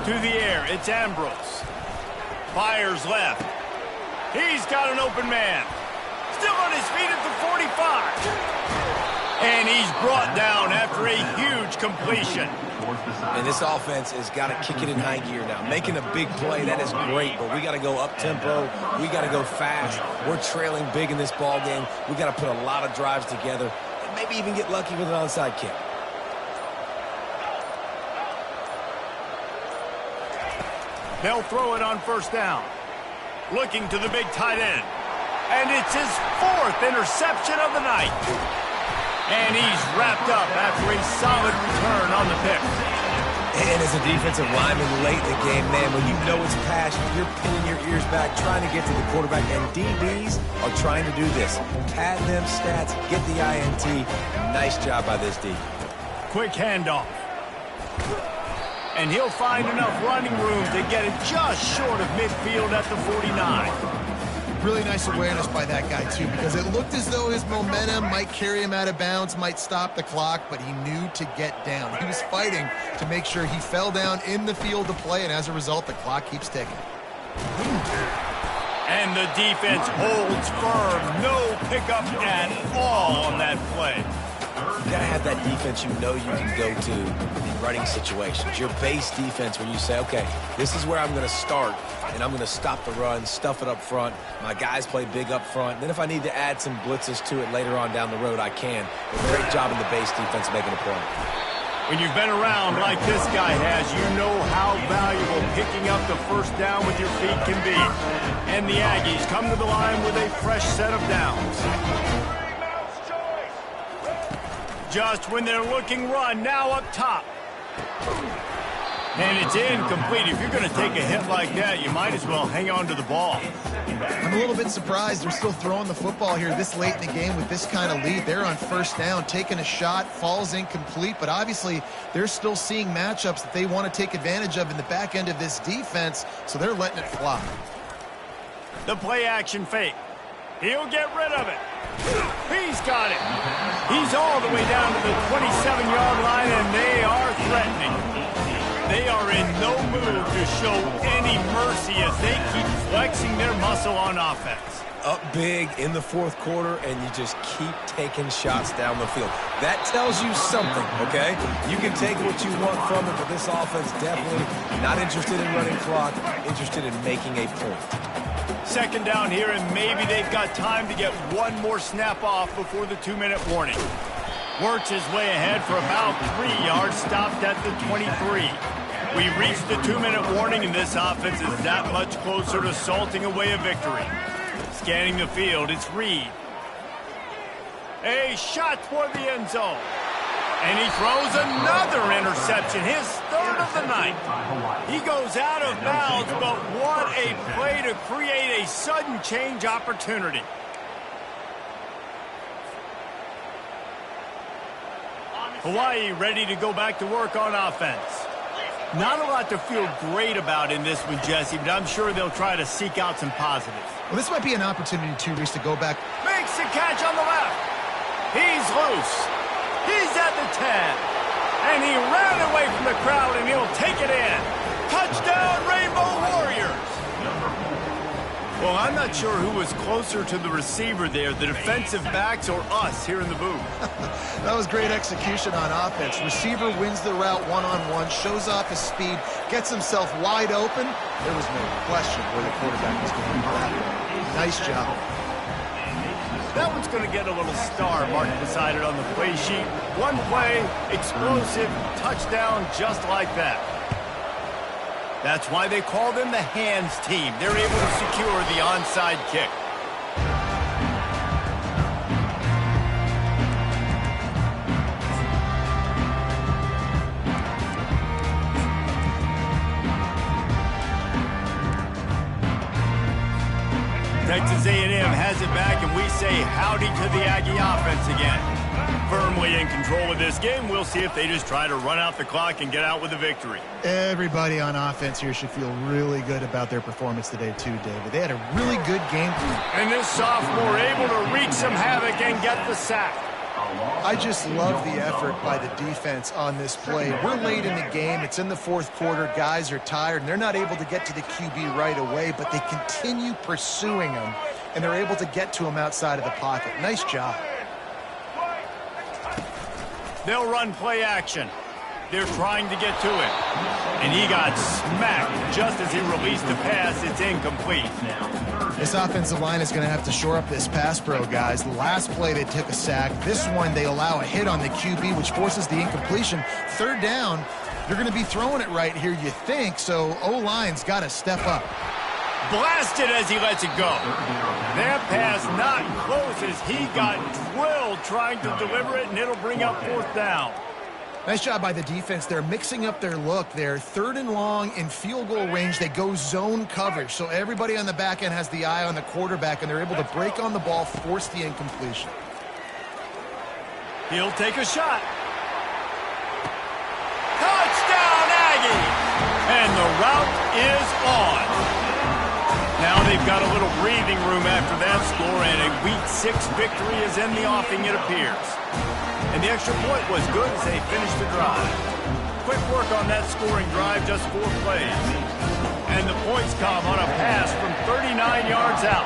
To the air, it's Ambrose. Fires left. He's got an open man. Still on his feet at the 45. And he's brought down after a huge completion. And this offense has got to kick it in high gear now. Making a big play, that is great, but we got to go up-tempo. We got to go fast. We're trailing big in this ball game. We got to put a lot of drives together and maybe even get lucky with an onside kick. They'll throw it on first down. Looking to the big tight end. And it's his 4th interception of the night. And he's wrapped up after a solid return on the pick. And as a defensive lineman late in the game, man, when you know it's passion, you're pinning your ears back, trying to get to the quarterback. And DBs are trying to do this. Pad them stats, get the INT. Nice job by this D. Quick handoff. And he'll find enough running room to get it just short of midfield at the 49. Really nice awareness by that guy, too, because it looked as though his momentum might carry him out of bounds, might stop the clock, but he knew to get down. He was fighting to make sure he fell down in the field to play, and as a result, the clock keeps ticking. And the defense holds firm. No pickup at all on that play. You got to have that defense you know you can go to in running situations. Your base defense where you say, okay, this is where I'm going to start, and I'm going to stop the run, stuff it up front. My guys play big up front. Then if I need to add some blitzes to it later on down the road, I can. But great job in the base defense making a play. When you've been around like this guy has, you know how valuable picking up the first down with your feet can be. And the Aggies come to the line with a fresh set of downs. Just when they're looking run, now up top. And it's incomplete. If you're going to take a hit like that, you might as well hang on to the ball. I'm a little bit surprised they're still throwing the football here this late in the game with this kind of lead. They're on first down, taking a shot, falls incomplete, but obviously they're still seeing matchups that they want to take advantage of in the back end of this defense, so they're letting it fly. The play action fake. He'll get rid of it. He's got it. He's all the way down to the 27-yard line, and they are threatening. They are in no mood to show any mercy as they keep flexing their muscle on offense. Up big in the fourth quarter, and you just keep taking shots down the field. That tells you something, okay? You can take what you want from it, but this offense definitely not interested in running clock, interested in making a point. Second down here, and maybe they've got time to get one more snap off before the 2-minute warning. Works his way ahead for about 3 yards, stopped at the 23. We reached the 2-minute warning, and this offense is that much closer to salting away a victory. Scanning the field, it's Reed. A shot toward the end zone. And he throws another interception, his third of the night. He goes out of bounds, but what a play to create a sudden change opportunity. Hawaii ready to go back to work on offense. Not a lot to feel great about in this one, Jesse, but I'm sure they'll try to seek out some positives. Well, this might be an opportunity, too, Reese, to go back. Makes the catch on the left. He's loose. 10. And he ran away from the crowd, and he'll take it in. Touchdown, Rainbow Warriors! Well, I'm not sure who was closer to the receiver there, the defensive backs or us here in the booth. That was great execution on offense. Receiver wins the route one-on-one, shows off his speed, gets himself wide open. There was no question where the quarterback was going to that. Nice job. That one's going to get a little star marked beside it on the play sheet. One play, explosive, touchdown, just like that. That's why they call them the hands team. They're able to secure the onside kick. Texas A&M has it back, and we say howdy to the Aggie offense again. Firmly in control of this game. We'll see if they just try to run out the clock and get out with a victory. Everybody on offense here should feel really good about their performance today too, David. They had a really good game plan. And this sophomore able to wreak some havoc and get the sack. I just love the effort by the defense on this play. We're late in the game. It's in the fourth quarter. Guys are tired, and they're not able to get to the QB right away, but they continue pursuing him, and they're able to get to him outside of the pocket. Nice job. They'll run play action. They're trying to get to him. And he got smacked just as he released the pass. It's incomplete. This offensive line is going to have to shore up this pass pro, guys. The last play they took a sack. This one they allow a hit on the QB, which forces the incompletion. Third down, you're going to be throwing it right here, you think, so O-line's got to step up. Blasted as he lets it go. That pass not close as he got drilled trying to deliver it, and it'll bring up fourth down. Nice job by the defense. They're mixing up their look. They're third and long in field goal range. They go zone coverage, so everybody on the back end has the eye on the quarterback, and they're able to break on the ball, force the incompletion. He'll take a shot. Touchdown, Aggie! And the route is on. Now they've got a little breathing room after that score, and a Week 6 victory is in the offing, it appears. And the extra point was good as they finished the drive. Quick work on that scoring drive, just 4 plays. And the points come on a pass from 39 yards out.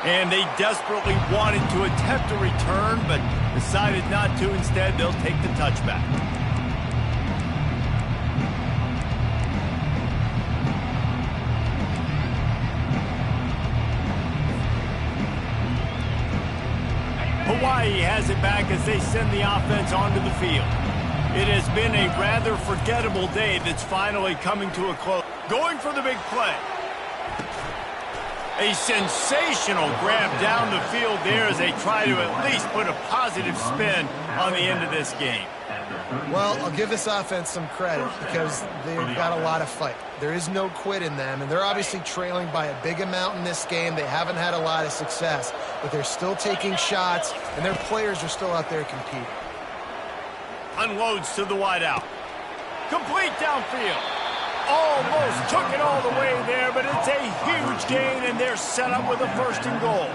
And they desperately wanted to attempt a return, but decided not to. Instead, they'll take the touchback. Hawaii has it back as they send the offense onto the field. It has been a rather forgettable day that's finally coming to a close. Going for the big play. A sensational grab down the field there as they try to at least put a positive spin on the end of this game. Well, I'll give this offense some credit because they've got a lot of fight. There is no quit in them, and they're obviously trailing by a big amount in this game. They haven't had a lot of success, but they're still taking shots, and their players are still out there competing. Unloads to the wideout. Complete downfield. Almost took it all the way there, but it's a huge gain, and they're set up with a first and goal.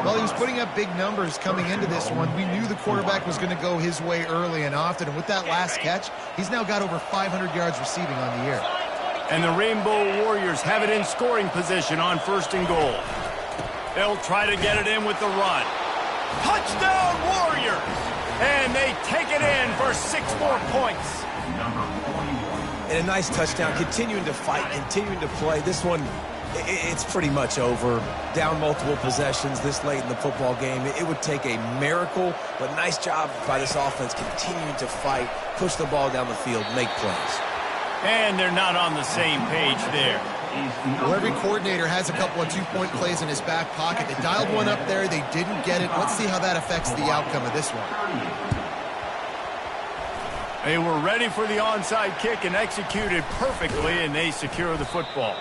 Well, he was putting up big numbers coming into this one. We knew the quarterback was going to go his way early and often, and with that last catch, he's now got over 500 yards receiving on the year. And the Rainbow Warriors have it in scoring position on first and goal. They'll try to get it in with the run. Touchdown, Warriors! And they take it in for 6 more points. And a nice touchdown, continuing to fight, continuing to play. This one, it's pretty much over. Down multiple possessions this late in the football game. It would take a miracle, but nice job by this offense continuing to fight, push the ball down the field, make plays. And they're not on the same page there. Well, every coordinator has a couple of two-point plays in his back pocket. They dialed one up there. They didn't get it. Let's see how that affects the outcome of this one. They were ready for the onside kick and executed perfectly, and they secure the football.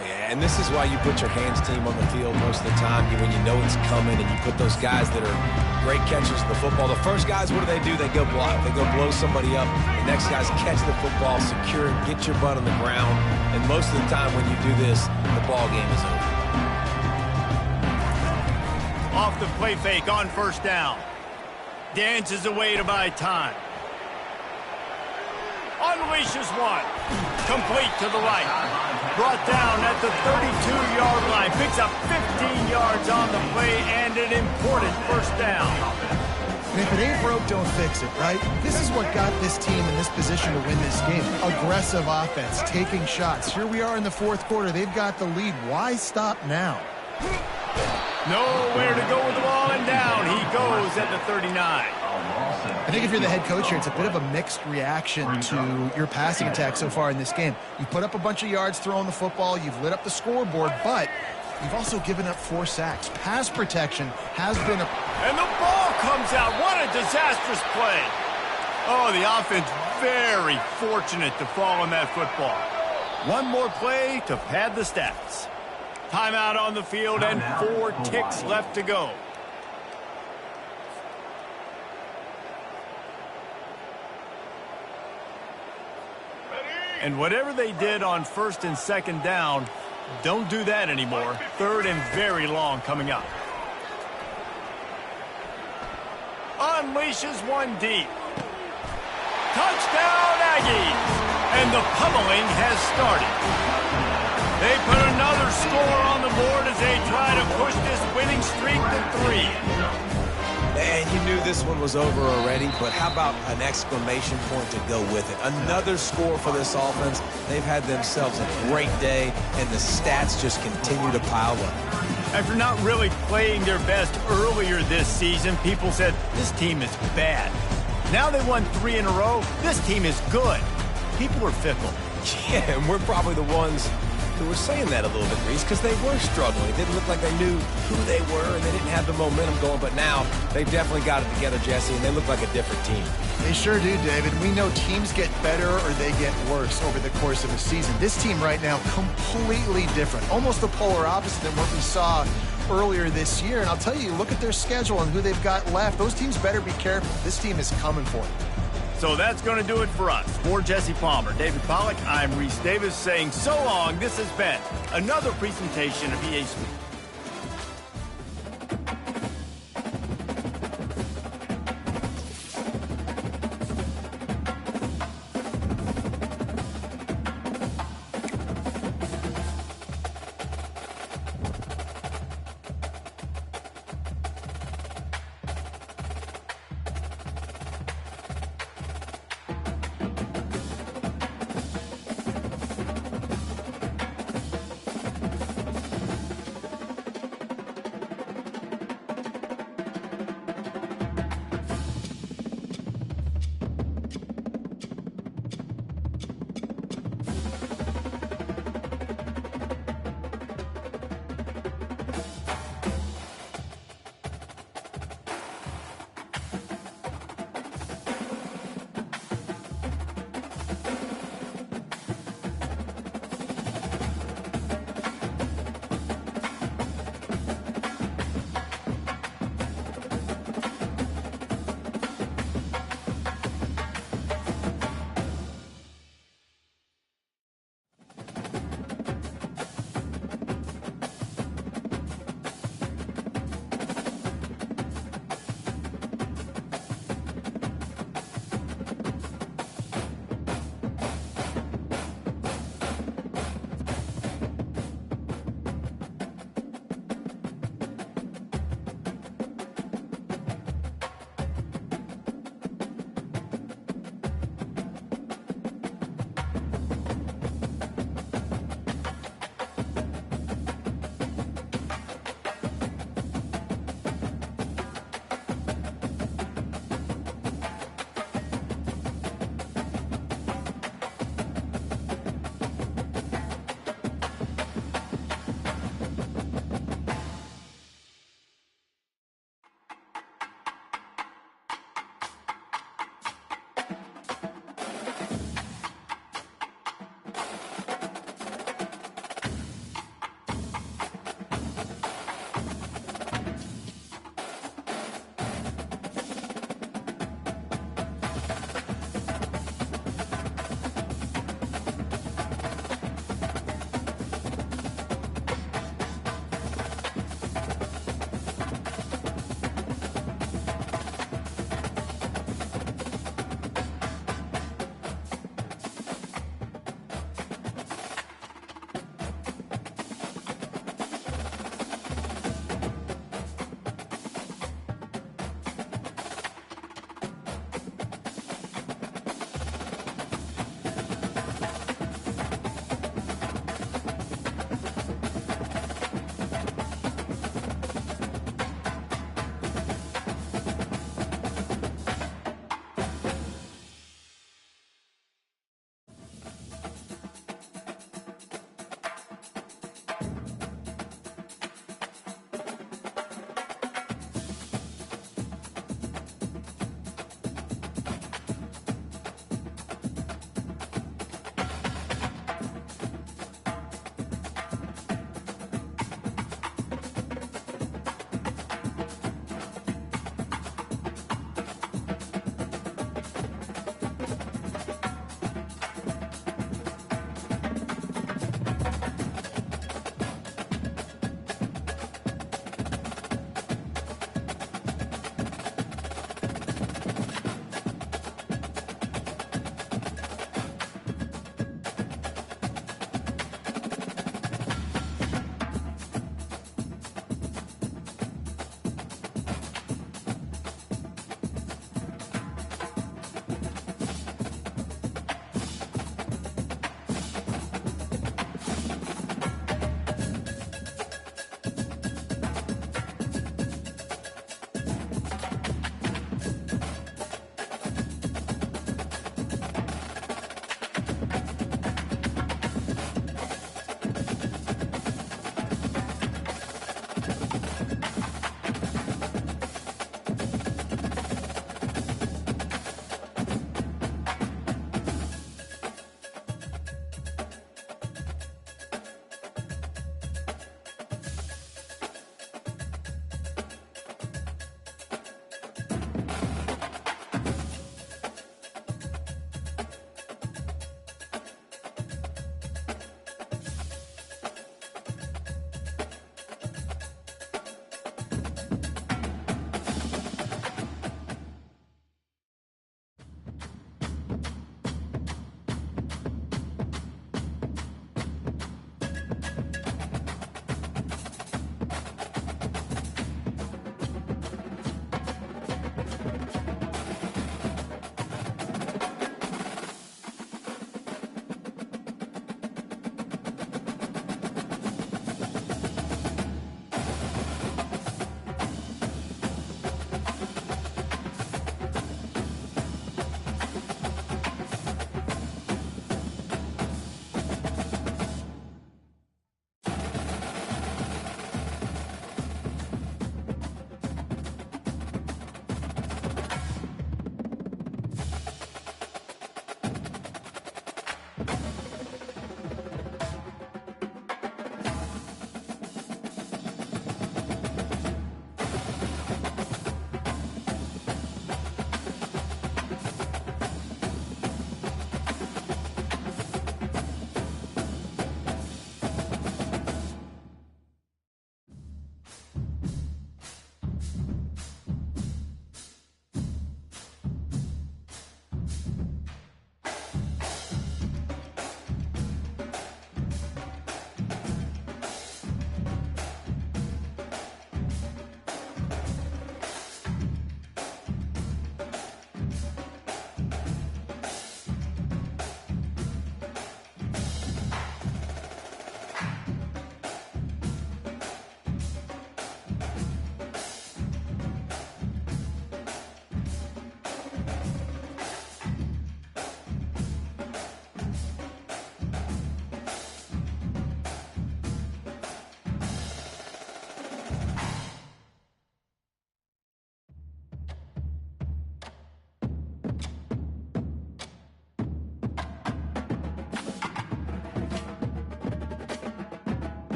Yeah, and this is why you put your hands team on the field most of the time when you know it's coming, and you put those guys that are great catchers of the football. The first guys, what do? They go block. They go blow somebody up. The next guys catch the football, secure it, get your butt on the ground. And most of the time when you do this, the ball game is over. Off the play fake on first down. Dances away to buy time. Unleashes one. Complete to the right. Brought down at the 32-yard line. Picks up 15 yards on the play and an important first down. And if it ain't broke, don't fix it, right? This is what got this team in this position to win this game. Aggressive offense, taking shots. Here we are in the fourth quarter. They've got the lead. Why stop now? Nowhere to go with the ball, and down he goes at the 39. I think if you're the head coach here, it's a bit of a mixed reaction to your passing attack so far in this game. You put up a bunch of yards throwing the football. You've lit up the scoreboard, but you've also given up 4 sacks. Pass protection has been a... And the ball comes out. What a disastrous play. Oh, the offense very fortunate to fall on that football. One more play to pad the stats. Timeout on the field and 4 ticks left to go. And whatever they did on first and second down, don't do that anymore. Third and very long coming up. Unleashes one deep. Touchdown Aggies! And the pummeling has started. They put another score on the board as they try to push this winning streak to 3. And you knew this one was over already, but how about an exclamation point to go with it? Another score for this offense. They've had themselves a great day, and the stats just continue to pile up. After not really playing their best earlier this season, people said, this team is bad. Now they won 3 in a row. This team is good. People are fickle. Yeah, and we're probably the ones who were saying that a little bit, Reese, because they were struggling. It didn't look like they knew who they were, and they didn't have the momentum going. But now they've definitely got it together, Jesse, and they look like a different team. They sure do, David. We know teams get better or they get worse over the course of a season. This team right now, completely different. Almost the polar opposite than what we saw earlier this year. And I'll tell you, look at their schedule and who they've got left. Those teams better be careful. This team is coming for them. So that's going to do it for us. For Jesse Palmer, David Pollack, I'm Reese Davis saying so long. This has been another presentation of EA Sports.